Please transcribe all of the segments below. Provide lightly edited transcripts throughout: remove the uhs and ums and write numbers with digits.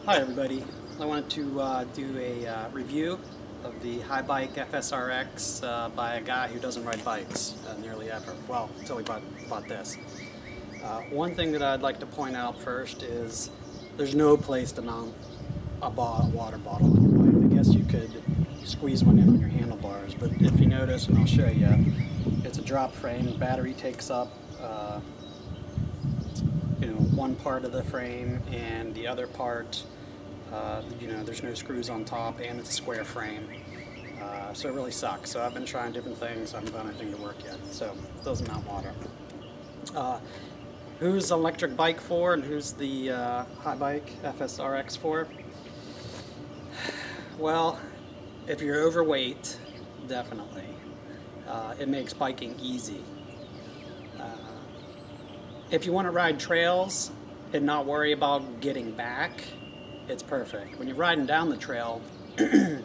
Hi everybody, I wanted to do a review of the Haibike FS RX by a guy who doesn't ride bikes nearly ever. Well, until he bought this. One thing that I'd like to point out first is there's no place to mount a water bottle on your bike. I guess you could squeeze one in on your handlebars, but if you notice, and I'll show you, it's a drop frame. The battery takes up one part of the frame, and the other part, there's no screws on top, and it's a square frame. So it really sucks. So I've been trying different things. I haven't found anything to work yet. So it doesn't mount water. Who's an electric bike for, and who's the Haibike FS RX for? Well, if you're overweight, definitely. It makes biking easy. If you want to ride trails and not worry about getting back, it's perfect. When you're riding down the trail, you're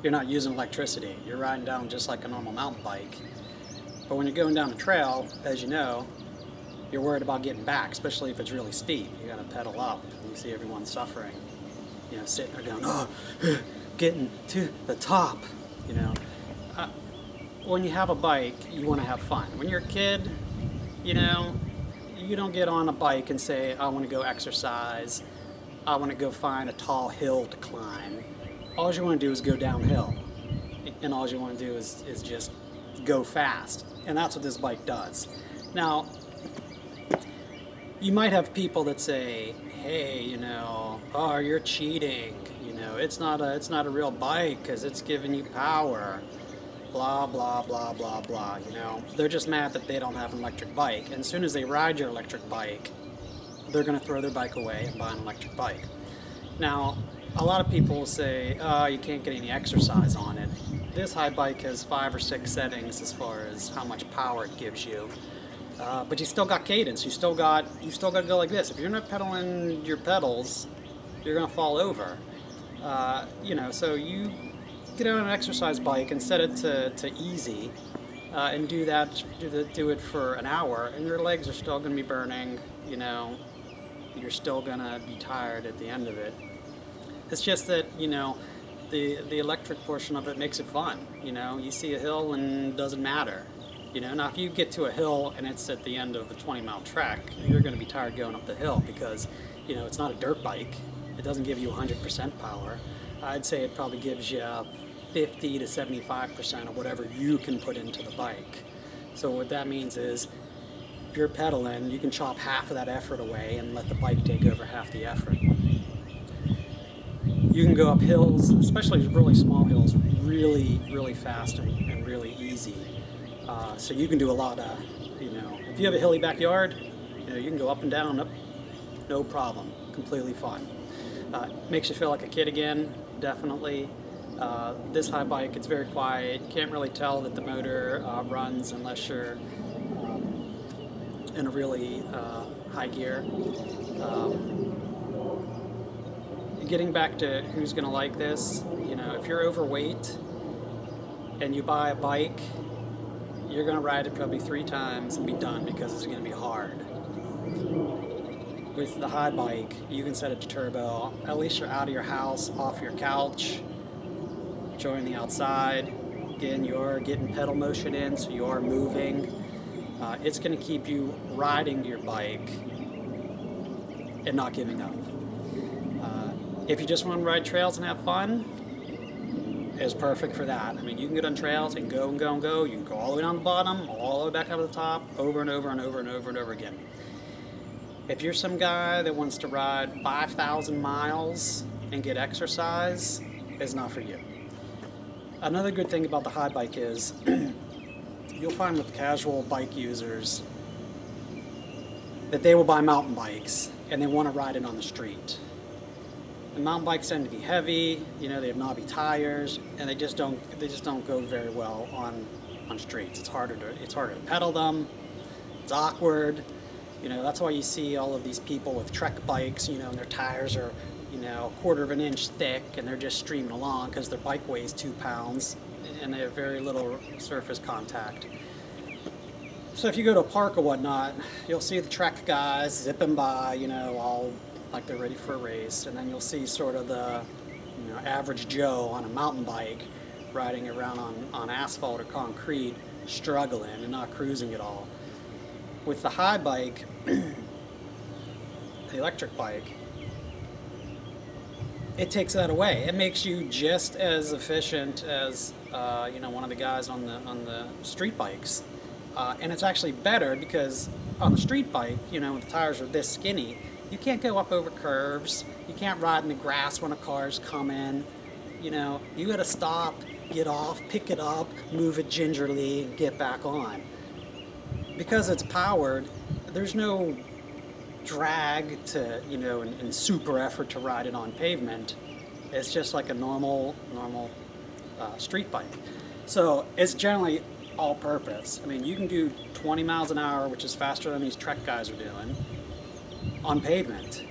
not using electricity. You're riding down just like a normal mountain bike. But when you're going down the trail, as you know, you're worried about getting back, especially if it's really steep. You gotta pedal up, and you see everyone suffering. Sitting there going, oh, getting to the top, When you have a bike, you want to have fun. When you're a kid, you don't get on a bike and say, I want to go exercise, I want to go find a tall hill to climb. All you want to do is go downhill, and all you want to do is just go fast, and that's what this bike does. Now, you might have people that say, hey, oh, you're cheating, it's not a real bike because it's giving you power. Blah, blah, blah, blah, blah, They're just mad that they don't have an electric bike. And as soon as they ride your electric bike, they're going to throw their bike away and buy an electric bike. Now, a lot of people will say, oh, you can't get any exercise on it. This Haibike has 5 or 6 settings as far as how much power it gives you. But you still got cadence. You still got to go like this. If you're not pedaling your pedals, you're going to fall over. So you get on an exercise bike and set it to easy, and do it for an hour, and your legs are still going to be burning. You're still going to be tired at the end of it. It's just that the electric portion of it makes it fun. You see a hill and it doesn't matter. Now if you get to a hill and it's at the end of a 20-mile trek, you're going to be tired going up the hill because it's not a dirt bike. It doesn't give you 100% power. I'd say it probably gives you 50 to 75% of whatever you can put into the bike. So what that means is, if you're pedaling, you can chop half of that effort away and let the bike take over half the effort. You can go up hills, especially really small hills, really, really fast and really easy. So you can do a lot of, if you have a hilly backyard, you can go up and down, up, no problem, completely fine. Makes you feel like a kid again, definitely. This Haibike, it's very quiet. You can't really tell that the motor runs unless you're in a really high gear. Getting back to who's going to like this, if you're overweight and you buy a bike, you're going to ride it probably 3 times and be done because it's going to be hard. With the Haibike, you can set it to turbo. At least you're out of your house, off your couch, enjoying the outside. Again, you're getting pedal motion in, so you are moving. It's going to keep you riding your bike and not giving up. If you just want to ride trails and have fun, it's perfect for that. I mean, you can get on trails and go and go and go. You can go all the way down the bottom, all the way back up to the top, over and over and over and over and over again. If you're some guy that wants to ride 5,000 miles and get exercise, it's not for you. Another good thing about the Haibike is you'll find with casual bike users that they will buy mountain bikes and they want to ride it on the street. And mountain bikes tend to be heavy, they have knobby tires, and they just don't go very well on streets. It's harder to pedal them. It's awkward. That's why you see all of these people with trek bikes, and their tires are, a 1/4 of an inch thick, and they're just streaming along because their bike weighs 2 pounds, and they have very little surface contact. So if you go to a park or whatnot, you'll see the trek guys zipping by, all like they're ready for a race, and then you'll see sort of the, you know, average Joe on a mountain bike riding around on asphalt or concrete, struggling and not cruising at all. With the Haibike, the electric bike, it takes that away. It makes you just as efficient as you know, one of the guys on the street bikes, and it's actually better because on the street bike, you know, the tires are this skinny. You can't go up over curves. You can't ride in the grass when a car's coming. You know, you got to stop, get off, pick it up, move it gingerly, and get back on. Because it's powered, there's no drag to, you know, and super effort to ride it on pavement. It's just like a normal street bike. So it's generally all purpose. I mean, you can do 20 miles an hour, which is faster than these Trek guys are doing, on pavement.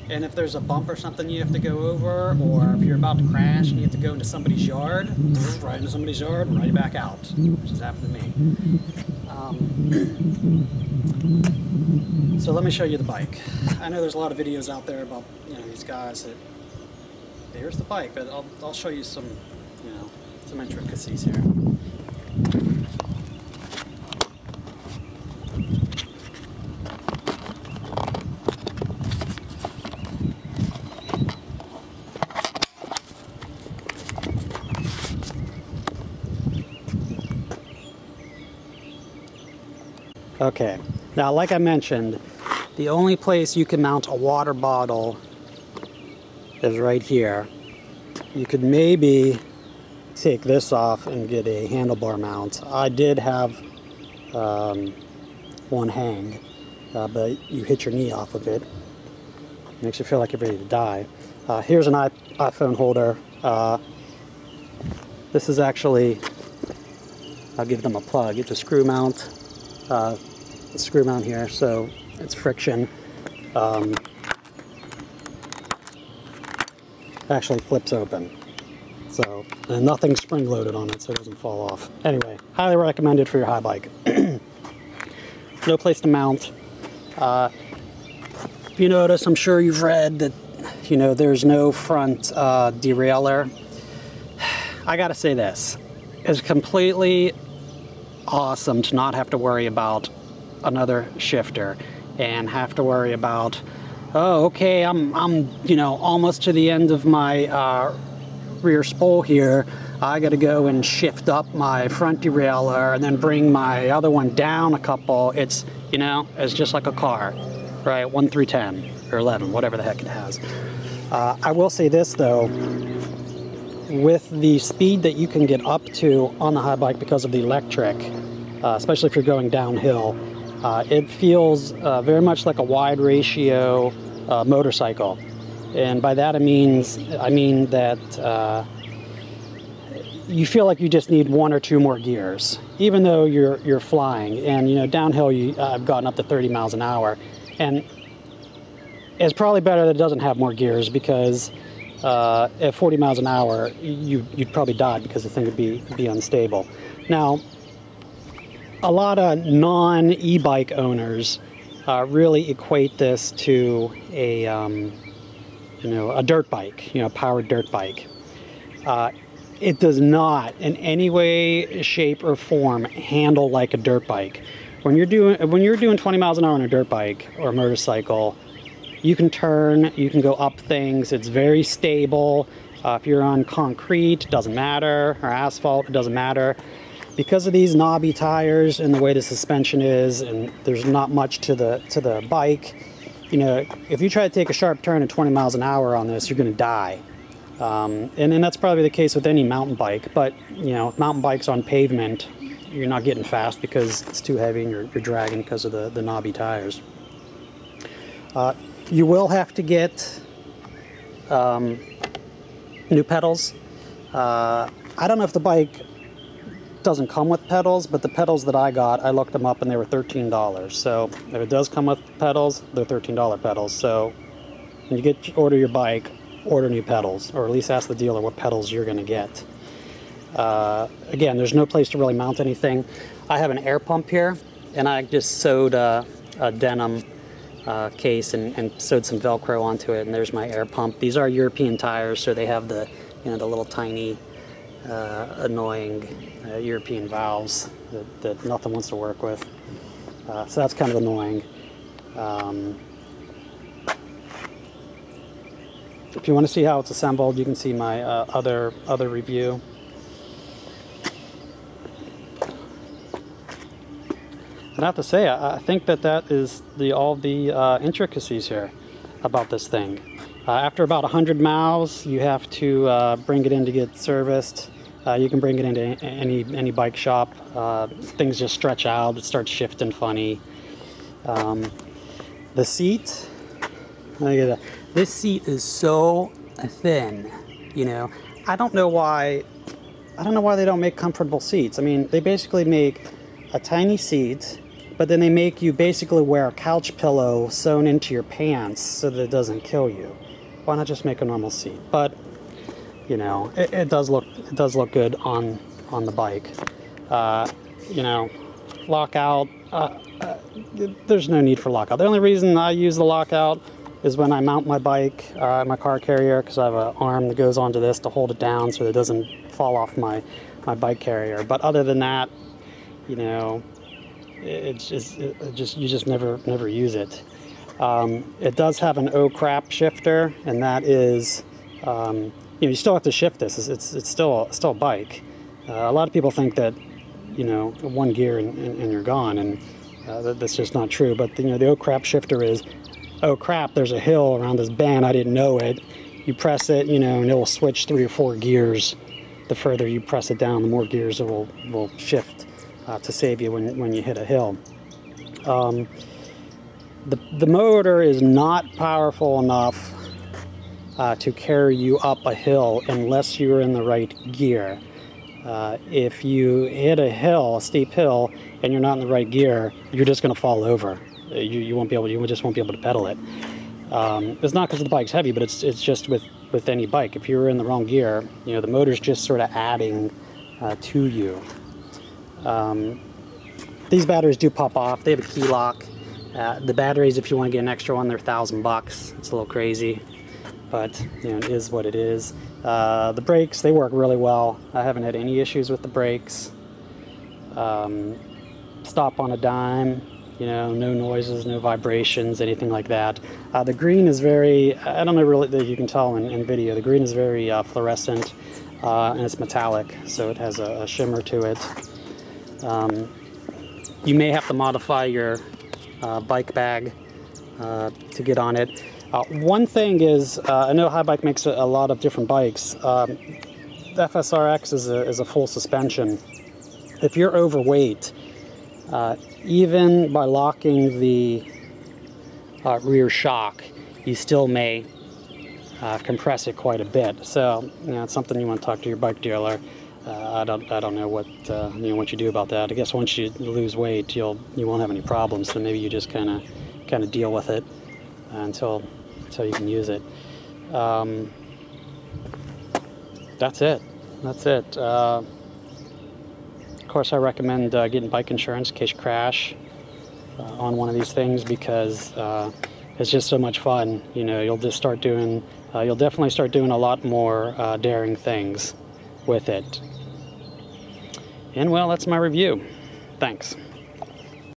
And if there's a bump or something you have to go over, or if you're about to crash and you have to go into somebody's yard, right into somebody's yard and right back out, which has happened to me. So let me show you the bike. I know there's a lot of videos out there about, you know, these guys that, here's the bike, but I'll show you some, you know, some intricacies here. Okay, now like I mentioned, the only place you can mount a water bottle is right here. You could maybe take this off and get a handlebar mount. I did have one hang, but you hit your knee off of it. Makes you feel like you're ready to die. Here's an iPhone holder. This is actually, I'll give them a plug. It's a screw mount. Screw mount here, so it's friction. Actually flips open, so, and nothing's spring loaded on it, so it doesn't fall off. Anyway, highly recommended for your high bike. No place to mount. If you notice, I'm sure you've read that, you know, there's no front derailleur. I gotta say this, it's completely awesome to not have to worry about another shifter and have to worry about, oh, okay, I'm you know, almost to the end of my rear spool here. I got to go and shift up my front derailleur and then bring my other one down a couple. It's, you know, it's just like a car, right? 1 through 10 or 11, whatever the heck it has. I will say this though, with the speed that you can get up to on the Haibike because of the electric, especially if you're going downhill, it feels very much like a wide ratio motorcycle. And by that I mean that you feel like you just need 1 or 2 more gears, even though you're flying. And, you know, downhill I've gotten up to 30 miles an hour, and it's probably better that it doesn't have more gears, because at 40 miles an hour you'd probably die because the thing would be unstable. Now, a lot of non-e-bike owners really equate this to a you know, a dirt bike, you know, powered dirt bike. It does not in any way, shape, or form handle like a dirt bike. When you're doing 20 miles an hour on a dirt bike or a motorcycle, you can turn, you can go up things. It's very stable. If you're on concrete, it doesn't matter, or asphalt, it doesn't matter. Because of these knobby tires and the way the suspension is, and there's not much to the bike, you know, if you try to take a sharp turn at 20 miles an hour on this, you're going to die. And that's probably the case with any mountain bike. But, you know, mountain bikes on pavement, you're not getting fast because it's too heavy and you're dragging because of the knobby tires. You will have to get new pedals. I don't know if the bike doesn't come with pedals, but the pedals that I got, I looked them up and they were $13. So if it does come with pedals, they're $13 pedals. So when you order your bike, order new pedals, or at least ask the dealer what pedals you're going to get. Again, there's no place to really mount anything. I have an air pump here, and I just sewed a denim case and sewed some Velcro onto it, and there's my air pump. These are European tires, so they have the, you know, the little tiny annoying European valves that nothing wants to work with. So that's kind of annoying. If you want to see how it's assembled, you can see my other review. And I have to say, I think that is all the intricacies here about this thing. After about 100 miles, you have to bring it in to get serviced. You can bring it into any bike shop. Things just stretch out. It starts shifting funny. The seat, look at that. This seat is so thin. You know, I don't know why they don't make comfortable seats. I mean, they basically make a tiny seat, but then they make you basically wear a couch pillow sewn into your pants so that it doesn't kill you. Why not just make a normal seat? But you know, it does look good on the bike. You know, lockout. There's no need for lockout. The only reason I use the lockout is when I mount my bike, my car carrier, because I have an arm that goes onto this to hold it down so that it doesn't fall off my bike carrier. But other than that, you know, you just never use it. It does have an oh crap shifter, and that is, you know, you still have to shift this. It's still a bike. A lot of people think that, you know, one gear and you're gone, and that's just not true. But you know, the oh crap shifter is, oh crap, there's a hill around this bend, I didn't know it. You press it, you know, and it will switch 3 or 4 gears. The further you press it down, the more gears it will shift to save you when you hit a hill. The motor is not powerful enough to carry you up a hill unless you're in the right gear. If you hit a hill, a steep hill, and you're not in the right gear, you're just going to fall over. You just won't be able to pedal it. It's not because the bike's heavy, but it's just with any bike. If you're in the wrong gear, you know, the motor's just sort of adding to you. These batteries do pop off. They have a key lock. The batteries, if you want to get an extra one, they're $1,000. It's a little crazy, but you know, it is what it is. The brakes, they work really well. I haven't had any issues with the brakes. Stop on a dime, you know, no noises, no vibrations, anything like that. The green is very, I don't know really that you can tell in video, the green is very fluorescent, and it's metallic, so it has a shimmer to it. You may have to modify your bike bag to get on it. One thing is, I know Haibike makes a lot of different bikes. The FS RX is a full suspension. If you're overweight, even by locking the rear shock, you still may compress it quite a bit. So, you know, it's something you want to talk to your bike dealer. I don't know what you know, what you do about that. I guess once you lose weight, you won't have any problems. So maybe you just kind of deal with it until you can use it. That's it. Of course, I recommend getting bike insurance in case you crash on one of these things, because it's just so much fun. You know, you'll definitely start doing a lot more daring things with it. And well, that's my review. Thanks.